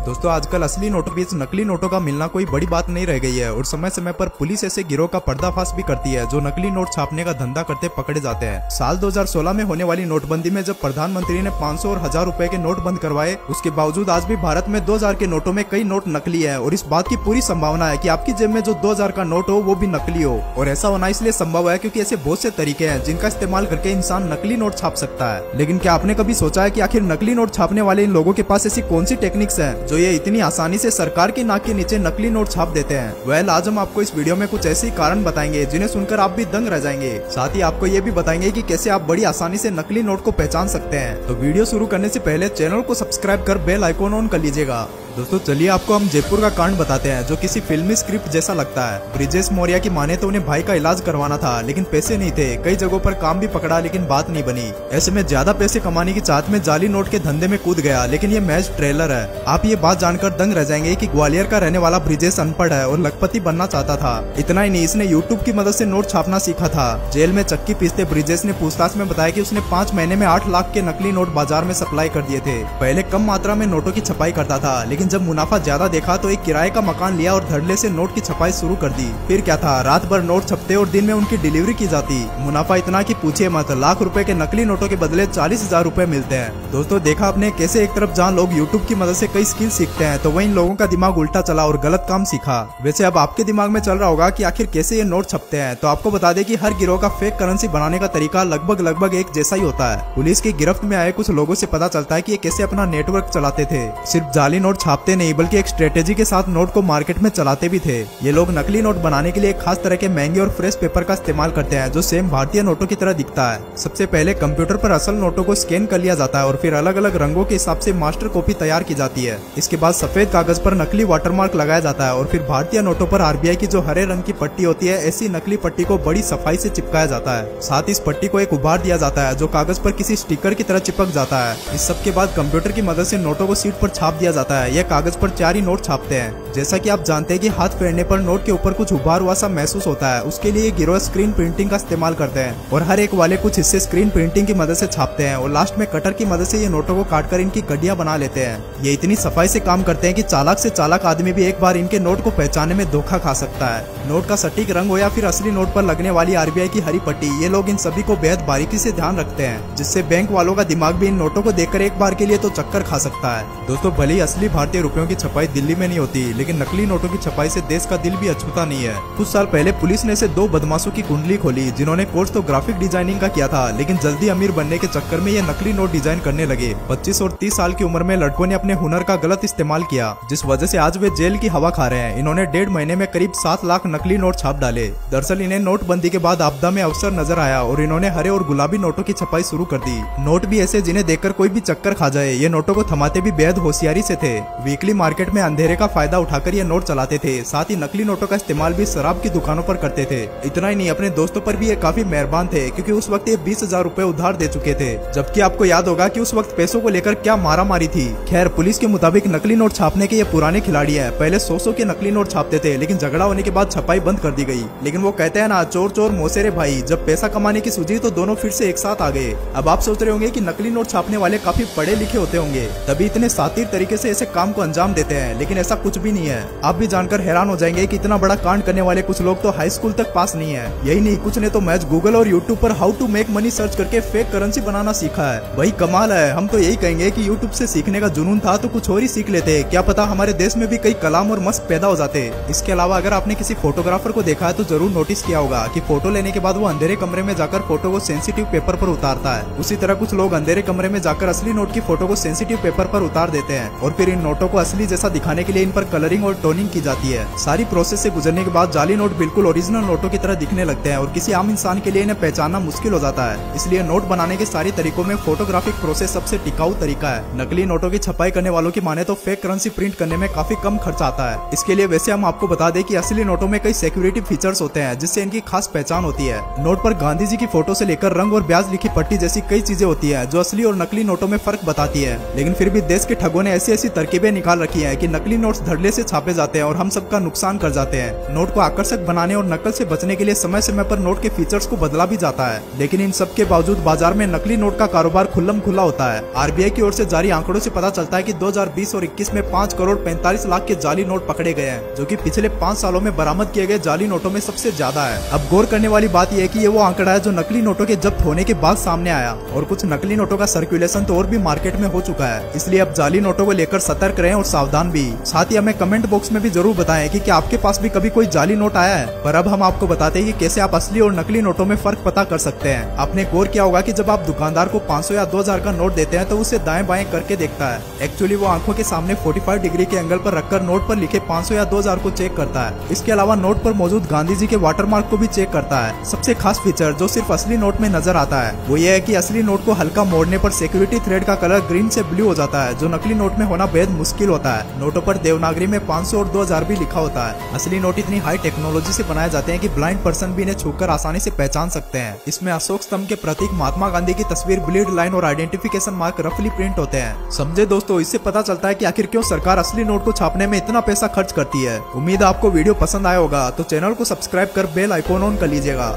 दोस्तों आजकल असली नोटों के बीच नकली नोटों का मिलना कोई बड़ी बात नहीं रह गई है और समय समय पर पुलिस ऐसे गिरोह का पर्दाफाश भी करती है जो नकली नोट छापने का धंधा करते पकड़े जाते हैं। साल 2016 में होने वाली नोटबंदी में जब प्रधानमंत्री ने 500 और 1000 रुपए के नोट बंद करवाए, उसके बावजूद आज भी भारत में 2000 के नोटों में कई नोट नकली है और इस बात की पूरी संभावना है कि आपकी जेब में जो 2000 का नोट हो वो भी नकली हो। और ऐसा होना इसलिए संभव है क्योंकि ऐसे बहुत से तरीके हैं जिनका इस्तेमाल करके इंसान नकली नोट छाप सकता है। लेकिन क्या आपने कभी सोचा है कि आखिर नकली नोट छापने वाले इन लोगों के पास ऐसी कौन सी टेक्निक्स है जो ये इतनी आसानी से सरकार की नाक के नीचे नकली नोट छाप देते हैं? वेल, आज हम आपको इस वीडियो में कुछ ऐसे ही कारण बताएंगे जिन्हें सुनकर आप भी दंग रह जाएंगे। साथ ही आपको ये भी बताएंगे कि कैसे आप बड़ी आसानी से नकली नोट को पहचान सकते हैं। तो वीडियो शुरू करने से पहले चैनल को सब्सक्राइब कर बेल आइकॉन ऑन कर लीजिएगा। दोस्तों चलिए आपको हम जयपुर का कांड बताते हैं जो किसी फिल्मी स्क्रिप्ट जैसा लगता है। ब्रिजेश मौर्य की माने तो उन्हें भाई का इलाज करवाना था लेकिन पैसे नहीं थे। कई जगहों पर काम भी पकड़ा लेकिन बात नहीं बनी। ऐसे में ज्यादा पैसे कमाने की चाहत में जाली नोट के धंधे में कूद गया। लेकिन ये मैच ट्रेलर है। आप ये बात जानकर दंग रह जाएंगे कि ग्वालियर का रहने वाला ब्रिजेश अनपढ़ है और लखपति बनना चाहता था। इतना ही नहीं, इसने यूट्यूब की मदद से नोट छापना सीखा था। जेल में चक्की पीसते ब्रिजेश ने पूछताछ में बताया कि उसने 5 महीने में 8 लाख के नकली नोट बाजार में सप्लाई कर दिए थे। पहले कम मात्रा में नोटों की छपाई करता था लेकिन जब मुनाफा ज्यादा देखा तो एक किराए का मकान लिया और धड़ल्ले से नोट की छपाई शुरू कर दी। फिर क्या था, रात भर नोट छपते और दिन में उनकी डिलीवरी की जाती। मुनाफा इतना कि पूछिए मत, लाख रुपए के नकली नोटों के बदले 40,000 रुपए मिलते हैं। दोस्तों देखा आपने कैसे एक तरफ जहां लोग यूट्यूब की मदद से कई स्किल सीखते हैं तो वहीं इन लोगों का दिमाग उल्टा चला और गलत काम सीखा। वैसे अब आपके दिमाग में चल रहा होगा कि आखिर कैसे ये नोट छपते हैं, तो आपको बता दें कि हर गिरोह का फेक करेंसी बनाने का तरीका लगभग एक जैसा ही होता है। पुलिस की गिरफ्त में आए कुछ लोगों से पता चलता है कि ये कैसे अपना नेटवर्क चलाते थे। सिर्फ जाली नोट छापते नहीं बल्कि एक स्ट्रेटेजी के साथ नोट को मार्केट में चलाते भी थे। ये लोग नकली नोट बनाने के लिए एक खास तरह के महंगे और फ्रेश पेपर का इस्तेमाल करते हैं जो सेम भारतीय नोटों की तरह दिखता है। सबसे पहले कंप्यूटर पर असल नोटों को स्कैन कर लिया जाता है और फिर अलग अलग रंगों के हिसाब से मास्टर कॉपी तैयार की जाती है। इसके बाद सफेद कागज पर नकली वाटरमार्क लगाया जाता है और फिर भारतीय नोटों पर आरबीआई की जो हरे रंग की पट्टी होती है, ऐसी नकली पट्टी को बड़ी सफाई से चिपकाया जाता है। साथ ही इस पट्टी को एक उभार दिया जाता है जो कागज पर किसी स्टिकर की तरह चिपक जाता है। इस सब के बाद कंप्यूटर की मदद से नोटों को सीट पर छाप दिया जाता है। यह कागज पर 4 ही नोट छापते हैं। जैसा कि आप जानते हैं कि हाथ फेरने पर नोट के ऊपर कुछ उभार हुआ सा महसूस होता है, उसके लिए गिरोह स्क्रीन प्रिंटिंग का इस्तेमाल करते हैं और हर एक वाले कुछ हिस्से स्क्रीन प्रिंटिंग की मदद से छापते हैं और लास्ट में कटर की मदद से ये नोटों को काटकर इनकी गड्डियां बना लेते हैं। ये इतनी सफाई से काम करते हैं कि चालाक से चालाक आदमी भी एक बार इनके नोट को पहचानने में धोखा खा सकता है। नोट का सटीक रंग हो या फिर असली नोट पर लगने वाली आरबीआई की हरी पट्टी, ये लोग इन सभी को बेहद बारीकी से ध्यान रखते हैं जिससे बैंक वालों का दिमाग भी इन नोटों को देखकर एक बार के लिए तो चक्कर खा सकता है। दोस्तों भले ही असली भारतीय रुपयों की छपाई दिल्ली में नहीं होती लेकिन नकली नोटों की छपाई से देश का दिल भी अछूता नहीं है। कुछ साल पहले पुलिस ने ऐसे 2 बदमाशों की कुंडली खोली जिन्होंने कोर्स तो ग्राफिक डिजाइनिंग का किया था लेकिन जल्दी अमीर बनने के चक्कर में ये नकली नोट डिजाइन करने लगे। 25 और 30 साल की उम्र में लड़कों ने अपने हुनर का गलत इस्तेमाल किया जिस वजह से आज वे जेल की हवा खा रहे हैं। इन्होंने 1.5 महीने में करीब 7 लाख नकली नोट छाप डाले। दरअसल इन्हें नोटबंदी के बाद आपदा में अवसर नजर आया और इन्होंने हरे और गुलाबी नोटों की छपाई शुरू कर दी। नोट भी ऐसे जिन्हें देखकर कोई भी चक्कर खा जाए। ये नोटों को थमाते भी बेहद होशियारी से थे। वीकली मार्केट में अंधेरे का फायदा उठाकर ये नोट चलाते थे। साथ ही नकली नोटों का इस्तेमाल भी शराब की दुकानों पर करते थे। इतना ही नहीं, अपने दोस्तों पर भी ये काफी मेहरबान थे क्योंकि उस वक्त ये 20,000 रुपए उधार दे चुके थे। जबकि आपको याद होगा कि उस वक्त पैसों को लेकर क्या मारा मारी थी। खैर, पुलिस के मुताबिक नकली नोट छापने के ये पुराने खिलाड़ी हैं। पहले 100 के नकली नोट छापते थे लेकिन झगड़ा होने के बाद छपाई बंद कर दी गई। लेकिन वो कहते हैं ना, चोर चोर मोसेरे भाई, जब पैसा कमाने की सूझी तो दोनों फिर से एक साथ आ गए। अब आप सोच रहे होंगे कि नकली नोट छापने वाले काफी पढ़े लिखे होते होंगे तभी इतने सातिर तरीके से ऐसे काम को अंजाम देते हैं, लेकिन ऐसा कुछ भी नहीं है। आप भी जानकर हैरान हो जाएंगे कि इतना बड़ा कांड करने वाले कुछ लोग तो हाई स्कूल तक पास नहीं है। यही नहीं, कुछ ने तो मैच गूगल और यूट्यूब पर how to make money search करके फेक करेंसी बनाना सीखा है। वही कमाल है। हम तो यही कहेंगे कि यूट्यूब से सीखने का जुनून था तो कुछ और ही सीख लेते। क्या पता हमारे देश में भी कई कलाम और मस्क पैदा हो जाते। इसके अलावा अगर आपने किसी फोटोग्राफर को देखा है तो जरूर नोटिस किया होगा कि फोटो लेने के बाद वो अंधेरे कमरे में जाकर फोटो को सेंसिटिव पेपर पर उतारता है। उसी तरह कुछ लोग अंधेरे कमरे में जाकर असली नोट की फोटो को सेंसिटिव पेपर पर उतार देते हैं और फिर इन नोटों को असली जैसा दिखाने के लिए इन पर कलरिंग और टोनिंग की जाती है। सारी प्रोसेस से गुजरने के बाद जाली नोट बिल्कुल ओरिजिनल नोटों की तरह दिखने लगते हैं और किसी आम इंसान के लिए इन्हें पहचानना मुश्किल हो जाता है। इसलिए नोट बनाने के सारे तरीकों में फोटोग्राफिक प्रोसेस सबसे टिकाऊ तरीका है। नकली नोटों की छपाई करने वालों की माने तो फेक करेंसी प्रिंट करने में काफी कम खर्च आता है। इसके लिए वैसे हम आपको बता दें कि असली नोटों में कई सिक्योरिटी फीचर्स होते हैं जिससे इनकी खास पहचान होती है। नोट पर गांधी जी की फोटो से लेकर रंग और ब्याज लिखी पट्टी जैसी कई चीजें होती है जो असली और नकली नोटों में फर्क बताती है। लेकिन फिर भी देश के ठगों ने ऐसी तरकीबें तस्वीरें निकाल रखी हैं कि नकली नोट्स धड़ल्ले से छापे जाते हैं और हम सबका नुकसान कर जाते हैं। नोट को आकर्षक बनाने और नकल से बचने के लिए समय समय पर नोट के फीचर्स को बदला भी जाता है, लेकिन इन सब के बावजूद बाजार में नकली नोट का कारोबार खुल्लम खुला होता है। आरबीआई की ओर से जारी आंकड़ों से पता चलता है कि 2020 और 21 में 5 करोड़ 45 लाख के जाली नोट पकड़े गए हैं, जो कि पिछले 5 सालों में बरामद किए गए जाली नोटों में सबसे ज्यादा है। अब गौर करने वाली बात यह है कि ये वो आंकड़ा है जो नकली नोटों के जब्त होने के बाद सामने आया, और कुछ नकली नोटों का सर्कुलेशन तो और भी मार्केट में हो चुका है। इसलिए अब जाली नोटों को लेकर सतर्क रहें और सावधान भी। साथ ही हमें कमेंट बॉक्स में भी जरूर बताएं कि क्या आपके पास भी कभी कोई जाली नोट आया है। पर अब हम आपको बताते हैं कि कैसे आप असली और नकली नोटों में फर्क पता कर सकते हैं। आपने गौर किया होगा कि जब आप दुकानदार को 500 या 2000 का नोट देते हैं तो उसे दाएं बाएं करके देखता है। एक्चुअली वो आंखों के सामने 45 डिग्री के एंगल पर रखकर नोट पर लिखे 500 या 2000 को चेक करता है। इसके अलावा नोट पर मौजूद गांधी जी के वाटरमार्क को भी चेक करता है। सबसे खास फीचर जो सिर्फ असली नोट में नजर आता है वो ये है कि असली नोट को हल्का मोड़ने पर सिक्योरिटी थ्रेड का कलर ग्रीन से ब्लू हो जाता है, जो नकली नोट में होना बेहद मुश्किल होता है। नोटों पर देवनागरी में 500 और 2000 भी लिखा होता है। असली नोट इतनी हाई टेक्नोलॉजी से बनाए जाते हैं कि ब्लाइंड पर्सन भी इन्हें छूकर आसानी से पहचान सकते हैं। इसमें अशोक स्तंभ के प्रतीक महात्मा गांधी की तस्वीर, ब्लीड लाइन और आइडेंटिफिकेशन मार्क रफली प्रिंट होते हैं। समझे दोस्तों, इससे पता चलता है कि आखिर क्यों सरकार असली नोट को छापने में इतना पैसा खर्च करती है। उम्मीद है आपको वीडियो पसंद आया होगा, तो चैनल को सब्सक्राइब कर बेल आइकॉन ऑन कर लीजिएगा।